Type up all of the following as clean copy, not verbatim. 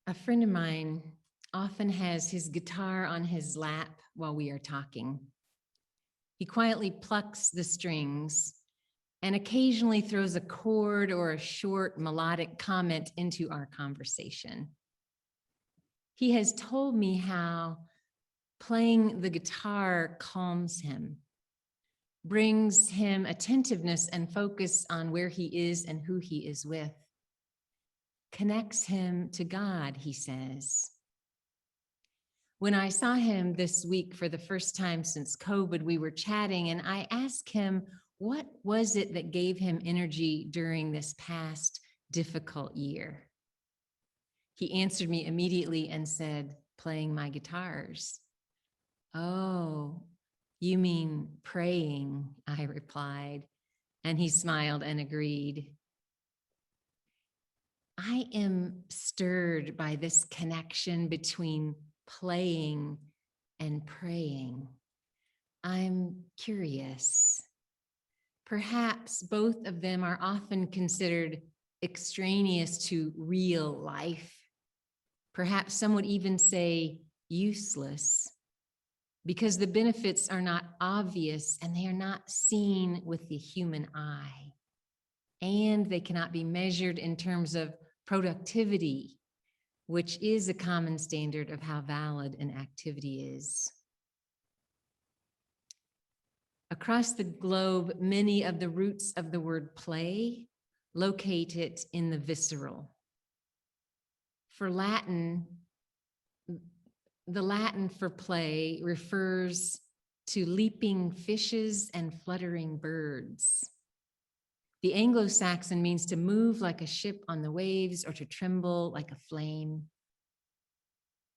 A friend of mine often has his guitar on his lap while we are talking. He quietly plucks the strings and occasionally throws a chord or a short melodic comment into our conversation. He has told me how playing the guitar calms him, brings him attentiveness and focus on where he is and who he is with, connects him to God, he says. When I saw him this week for the first time since COVID, we were chatting and I asked him, what was it that gave him energy during this past difficult year? He answered me immediately and said, playing my guitars. Oh, you mean praying, I replied, and he smiled and agreed. I am stirred by this connection between playing and praying. I'm curious. Perhaps both of them are often considered extraneous to real life. Perhaps some would even say useless, because the benefits are not obvious and they are not seen with the human eye. And they cannot be measured in terms of productivity, which is a common standard of how valid an activity is. Across the globe, many of the roots of the word play locate it in the visceral. For Latin, the Latin for play refers to leaping fishes and fluttering birds. The Anglo-Saxon means to move like a ship on the waves or to tremble like a flame.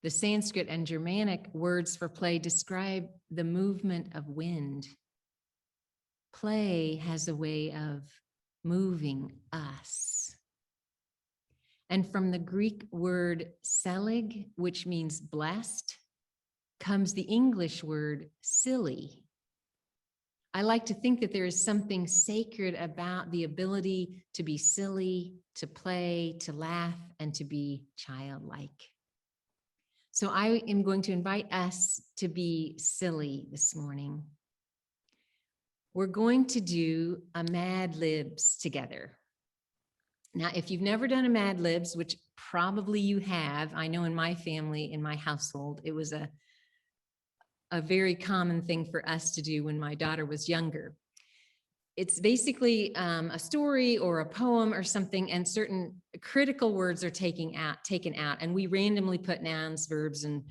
The Sanskrit and Germanic words for play describe the movement of wind. Play has a way of moving us. And from the Greek word selig, which means blessed, comes the English word silly. I like to think that there is something sacred about the ability to be silly, to play, to laugh, and to be childlike. So I am going to invite us to be silly this morning. We're going to do a Mad Libs together. Now, if you've never done a Mad Libs, which probably you have, I know in my family, in my household, it was a very common thing for us to do when my daughter was younger. It's basically a story or a poem or something, and certain critical words are taken out, and we randomly put nouns, verbs, and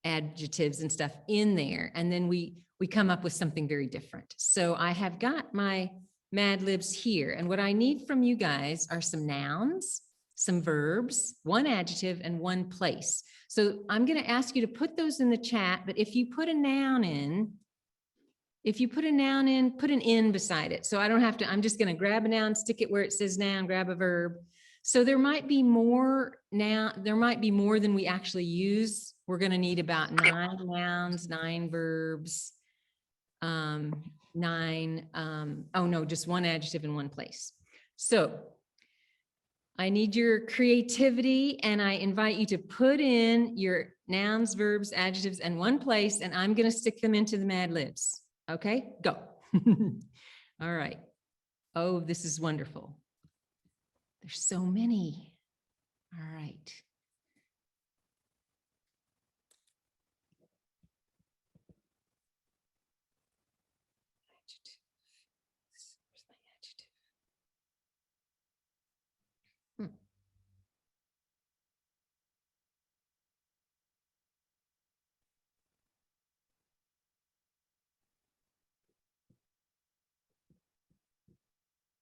adjectives and stuff in there, and then we come up with something very different. So I have got my Mad Libs here, and what I need from you guys are some nouns, some verbs, one adjective, and one place. So I'm going to ask you to put those in the chat, but if you put a noun in, put an in beside it. So I don't have to, I'm just going to grab a noun, stick it where it says noun, grab a verb. So there might be more now, there might be more than we actually use. We're going to need about 9 nouns, 9 verbs, 9, oh no, just one adjective in one place. So I need your creativity, and I invite you to put in your nouns, verbs, adjectives in one place, and I'm going to stick them into the Mad Libs. Okay, go. All right. Oh, this is wonderful. There's so many. All right. Adjective. Where's my adjective?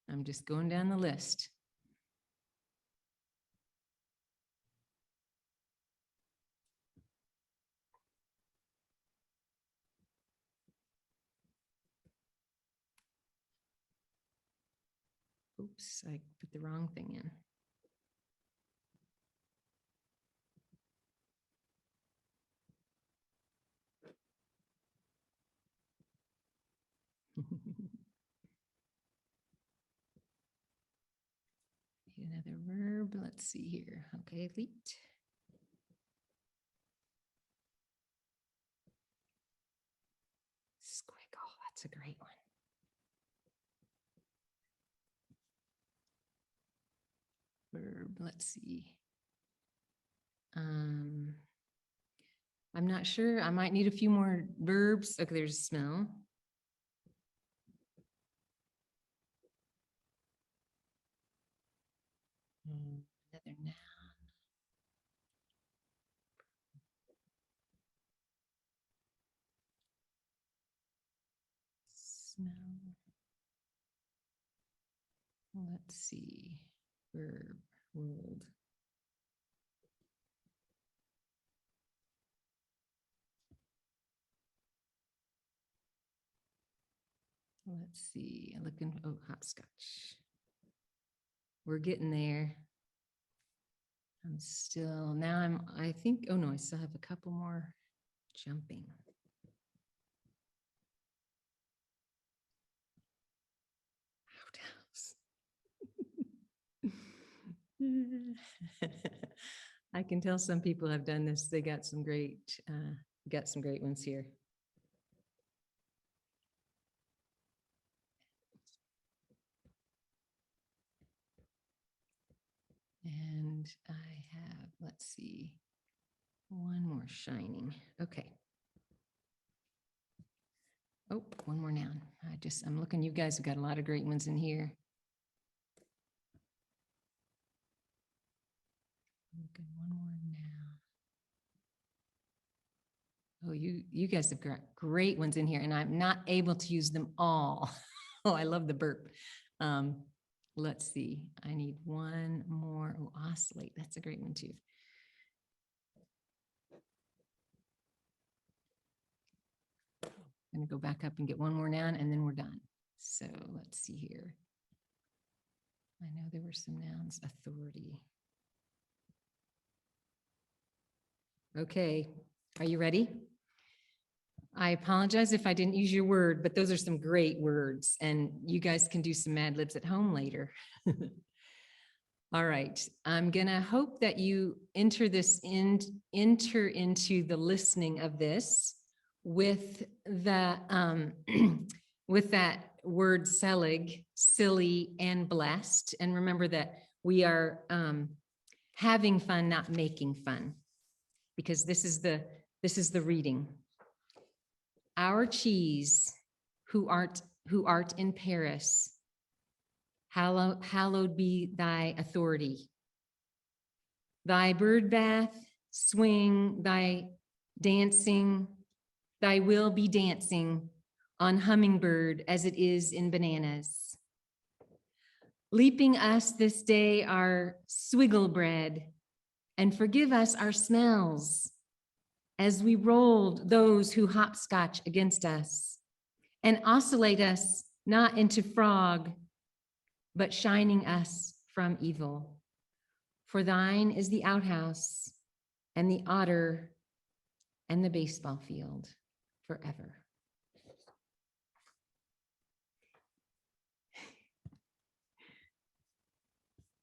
I'm just going down the list. Oops, I put the wrong thing in. Another verb. Let's see here. Okay, leaped. Squiggle, that's a great one. Verb, let's see. I'm not sure. I might need a few more verbs. Okay, there's smell. Another noun. Smell. Let's see. Verb, world. Let's see. I'm looking. Oh, hopscotch. We're getting there. I'm still now. I think. Oh no, I still have a couple more jumping. I can tell some people have done this. They got some great ones here. And I have, let's see, one more shining. Okay. Oh, one more noun. I'm looking, you guys have got a lot of great ones in here. Okay, one more noun. Oh, you guys have got great ones in here, and I'm not able to use them all. Oh, I love the burp. Let's see. I need one more. Oh, oscillate. That's a great one too. I'm going to go back up and get one more noun, and then we're done. So let's see here. I know there were some nouns. Authority. Okay. Are you ready? I apologize if I didn't use your word, but those are some great words, and you guys can do some Mad Libs at home later. All right, I'm gonna hope that you enter into the listening of this with the with that word selig, silly and blessed, and remember that we are having fun, not making fun, because this is the reading. Our cheese, who art in Paris, hallowed be thy authority. Thy bird bath, swing, thy dancing, thy will be dancing on hummingbird as it is in bananas. Leaping us this day our swiggle bread, and forgive us our smells, as we rolled those who hopscotch against us, and oscillate us not into frog, but shining us from evil. For thine is the outhouse and the otter and the baseball field forever.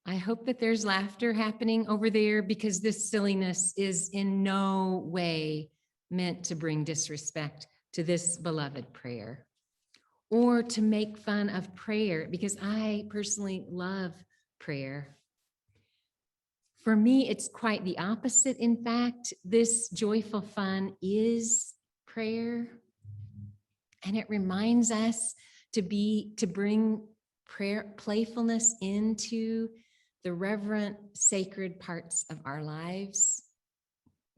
I hope that there's laughter happening over there, because this silliness is in no way meant to bring disrespect to this beloved prayer or to make fun of prayer, because I personally love prayer. For me, it's quite the opposite. In fact, this joyful fun is prayer, and it reminds us to bring prayer, playfulness into the reverent, sacred parts of our lives.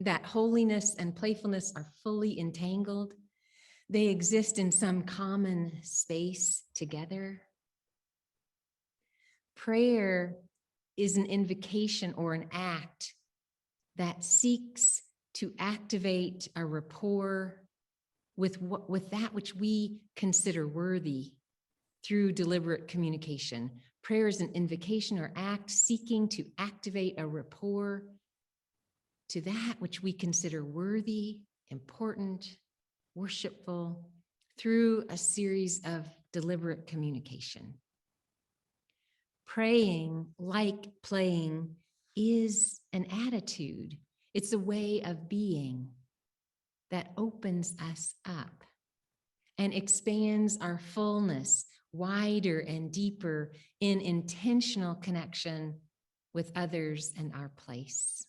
That holiness and playfulness are fully entangled. They exist in some common space together. Prayer is an invocation or an act that seeks to activate a rapport with that which we consider worthy through deliberate communication. Prayer is an invocation or act seeking to activate a rapport to that which we consider worthy, important, worshipful, through a series of deliberate communication. Praying, like playing, is an attitude. It's a way of being that opens us up and expands our fullness wider and deeper in intentional connection with others and our place.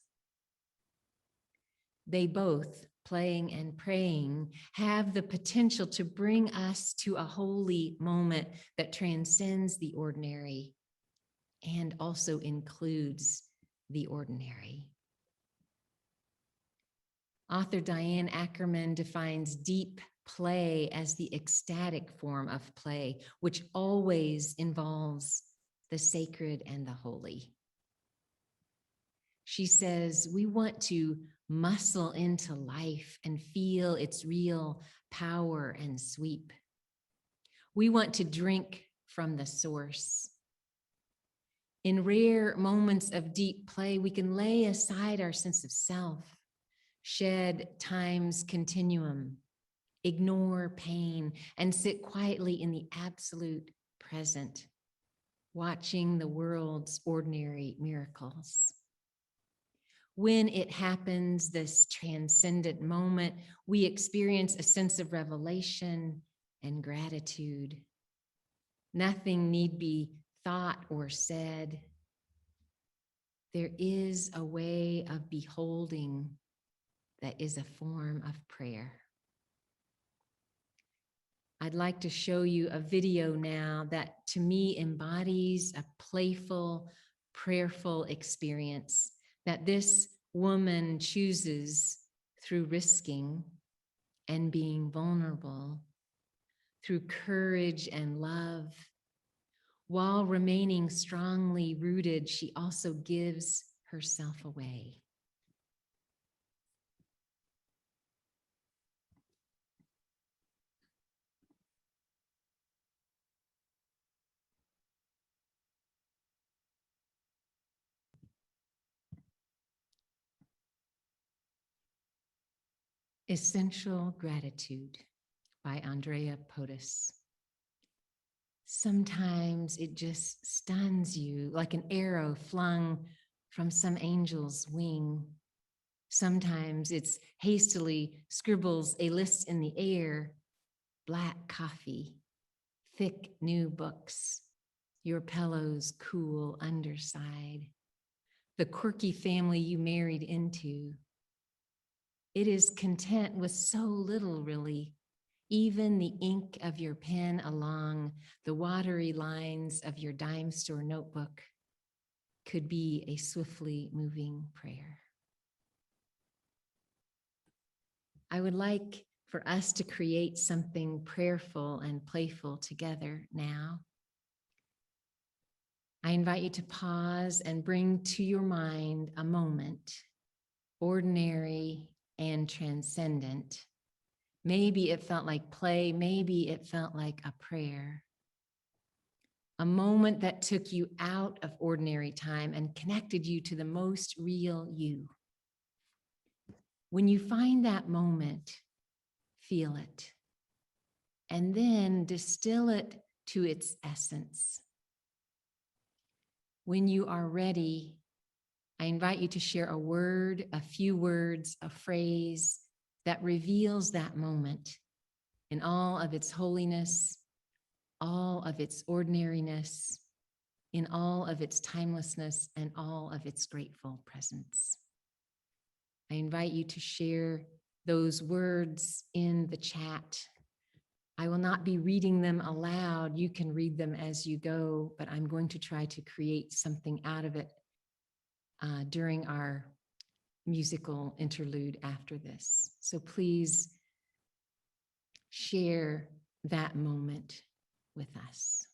They both, playing and praying, have the potential to bring us to a holy moment that transcends the ordinary and also includes the ordinary. Author Diane Ackerman defines deep play as the ecstatic form of play, which always involves the sacred and the holy. She says, we want to muscle into life and feel its real power and sweep. We want to drink from the source. In rare moments of deep play, we can lay aside our sense of self, shed time's continuum, ignore pain, and sit quietly in the absolute present, watching the world's ordinary miracles. When it happens, this transcendent moment, we experience a sense of revelation and gratitude. Nothing need be thought or said. There is a way of beholding that is a form of prayer. I'd like to show you a video now that to me embodies a playful, prayerful experience that this woman chooses through risking and being vulnerable, through courage and love. While remaining strongly rooted, she also gives herself away. Essential Gratitude by Andrea Potis. Sometimes it just stuns you like an arrow flung from some angel's wing. Sometimes it's hastily scribbles a list in the air, black coffee, thick new books, your pillow's cool underside, the quirky family you married into. It is content with so little, really. Even the ink of your pen along the watery lines of your dime store notebook could be a swiftly moving prayer. I would like for us to create something prayerful and playful together now. I invite you to pause and bring to your mind a moment, ordinary and transcendent. Maybe it felt like play, maybe it felt like a prayer. A moment that took you out of ordinary time and connected you to the most real you. When you find that moment, feel it, and then distill it to its essence. When you are ready, I invite you to share a word, a few words, a phrase that reveals that moment in all of its holiness, all of its ordinariness, in all of its timelessness, and all of its grateful presence. I invite you to share those words in the chat. I will not be reading them aloud. You can read them as you go, but I'm going to try to create something out of it during our musical interlude after this. So please share that moment with us.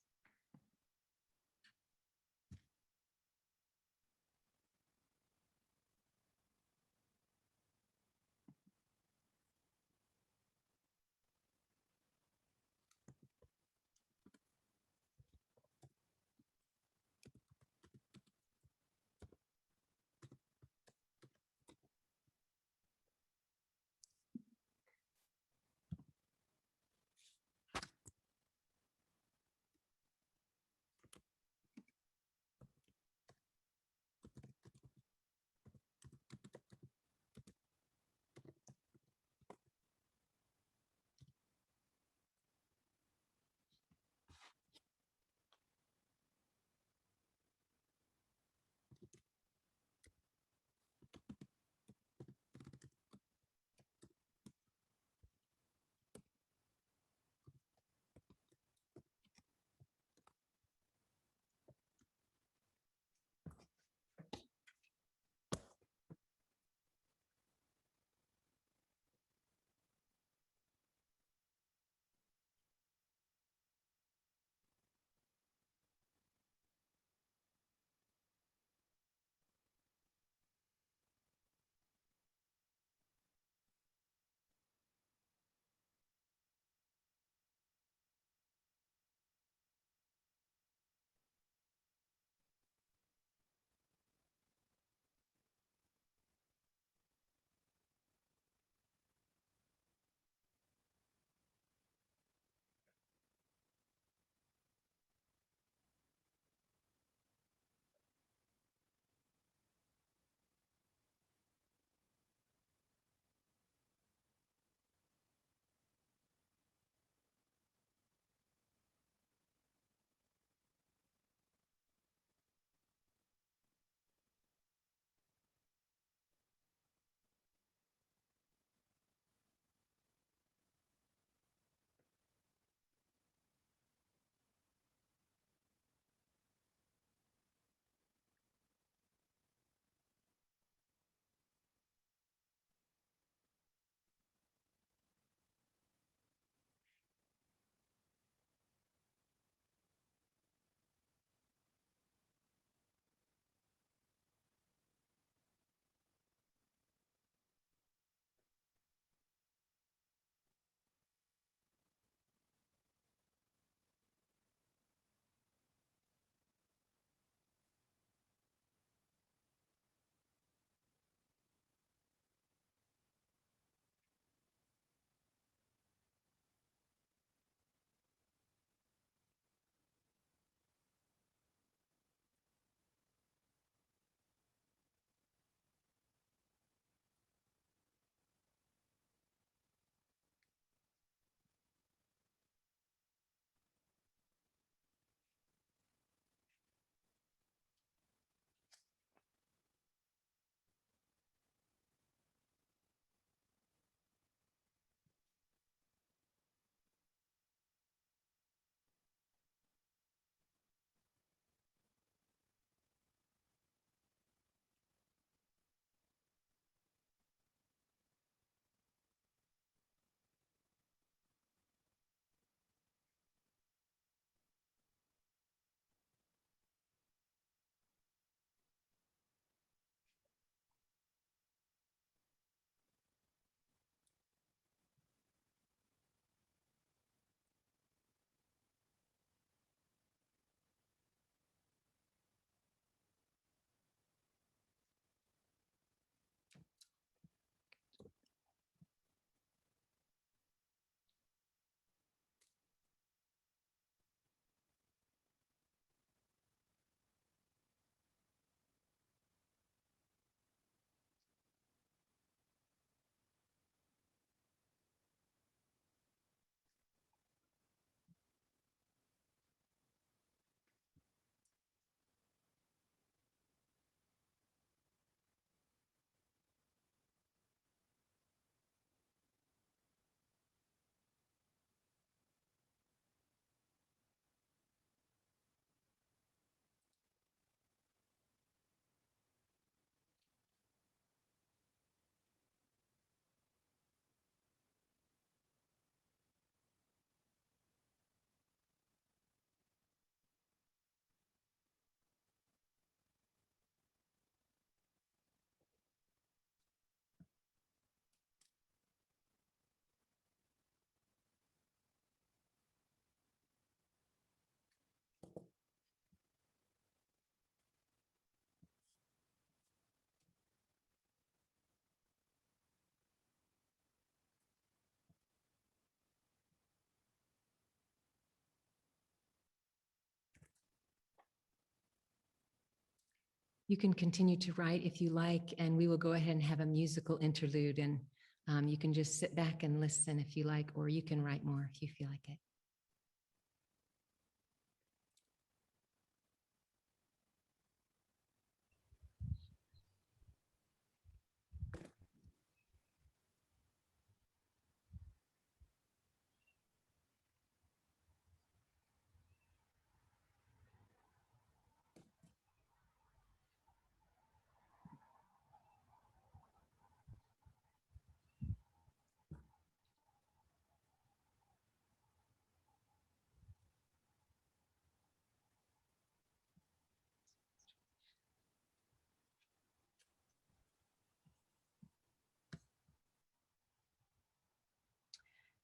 You can continue to write if you like, and we will go ahead and have a musical interlude, and you can just sit back and listen if you like, or you can write more if you feel like it.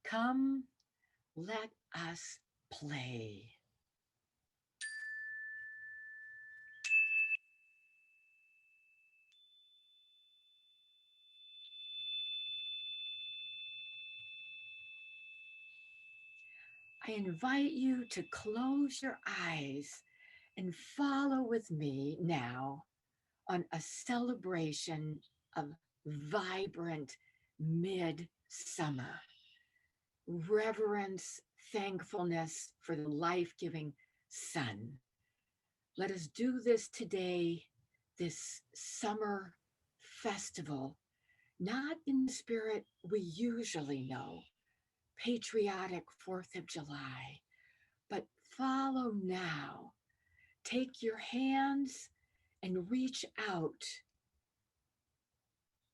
Come, let us play. I invite you to close your eyes and follow with me now on a celebration of vibrant midsummer. Reverence, thankfulness for the life giving sun. Let us do this today, this summer festival, not in the spirit we usually know, patriotic 4th of July, but follow now. Take your hands and reach out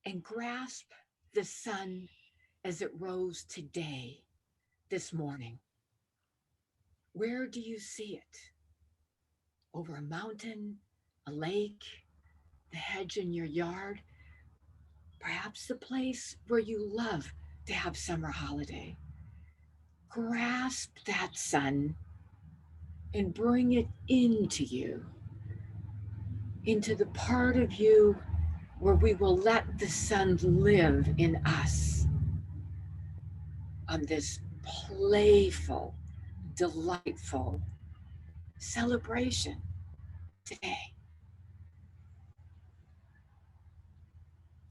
and grasp the sun as it rose today, this morning. Where do you see it? Over a mountain, a lake, the hedge in your yard, perhaps the place where you love to have summer holiday. Grasp that sun and bring it into you, into the part of you where we will let the sun live in us on this playful, delightful celebration today.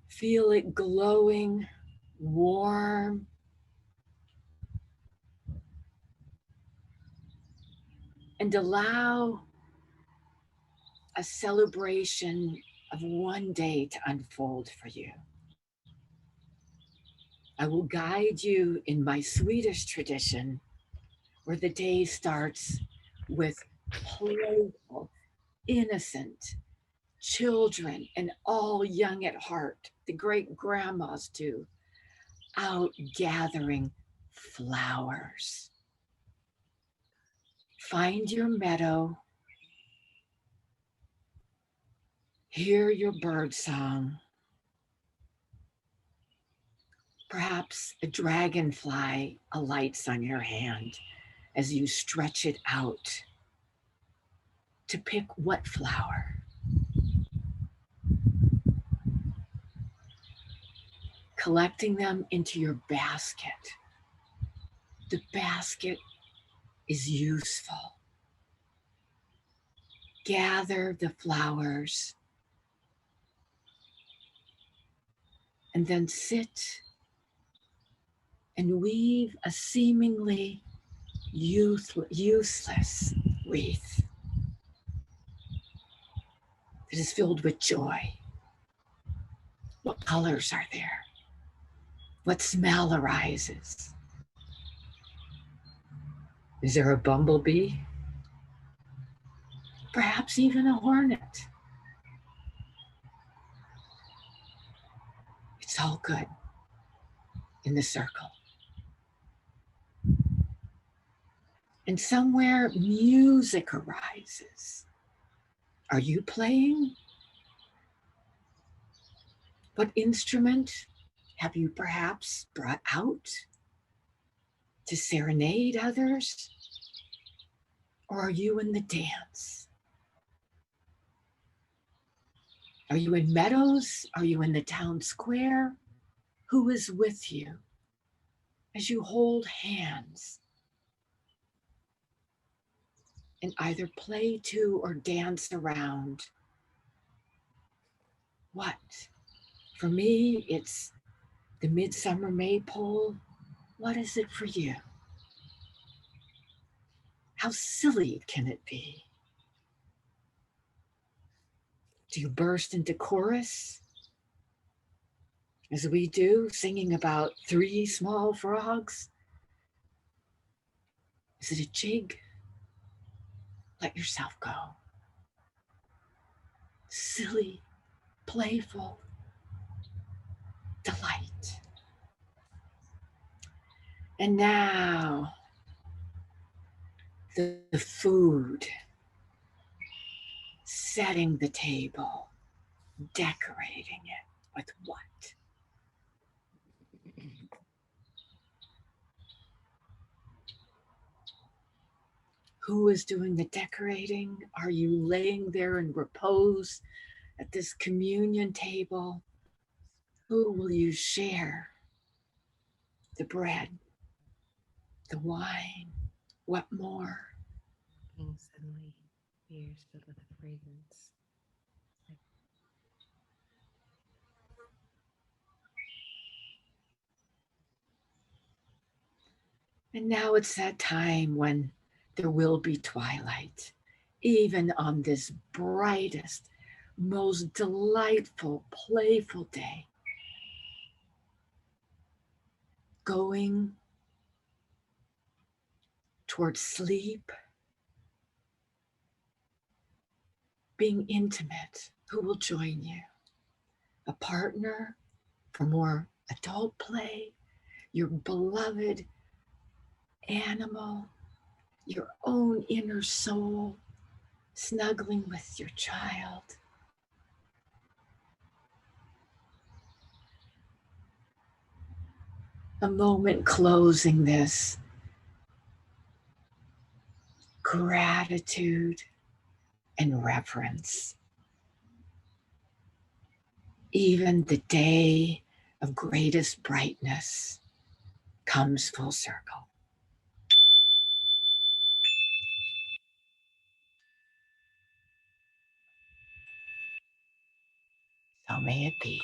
Feel it glowing, warm, and allow a celebration of one day to unfold for you. I will guide you in my Swedish tradition, where the day starts with playful, innocent children and all young at heart, the great grandmas too, out gathering flowers. Find your meadow, hear your bird song, perhaps a dragonfly alights on your hand as you stretch it out to pick what flower. Collecting them into your basket. The basket is useful. Gather the flowers and then sit and weave a seemingly useless wreath that is filled with joy. What colors are there? What smell arises? Is there a bumblebee? Perhaps even a hornet. It's all good in the circle. And somewhere music arises. Are you playing? What instrument have you perhaps brought out to serenade others? Or are you in the dance? Are you in meadows? Are you in the town square? Who is with you as you hold hands and either play to or dance around What? For me, it's the midsummer maypole. What is it for you? How silly can it be? Do you burst into chorus, as we do, singing about three small frogs? Is it a jig? Let yourself go. Silly, playful delight. And now, the food, setting the table, decorating it with what? Who is doing the decorating? Are you laying there in repose at this communion table? Who will you share the bread, the wine? What more? And suddenly, the air is filled with a fragrance. And now it's that time when there will be twilight, even on this brightest, most delightful, playful day. Going towards sleep, being intimate. Who will join you? A partner for more adult play, your beloved animal, your own inner soul, snuggling with your child. A moment closing this. Gratitude and reverence. Even the day of greatest brightness comes full circle. So may it be.